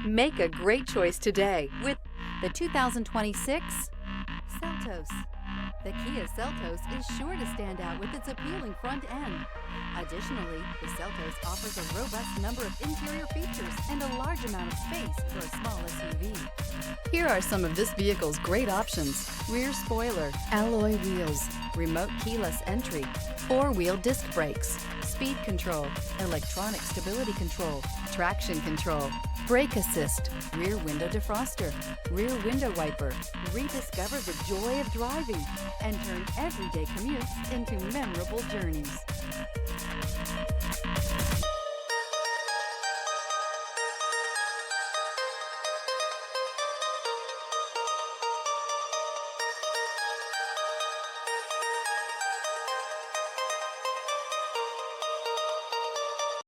Make a great choice today with the 2026 Seltos. The Kia Seltos is sure to stand out with its appealing front end. Additionally, the Seltos offers a robust number of interior features and a large amount of space for a small SUV. Here are some of this vehicle's great options: rear spoiler, alloy wheels, remote keyless entry, four-wheel disc brakes, speed control, electronic stability control, traction control, brake assist, rear window defroster, rear window wiper. Rediscover the joy of driving and turn everyday commutes into memorable journeys.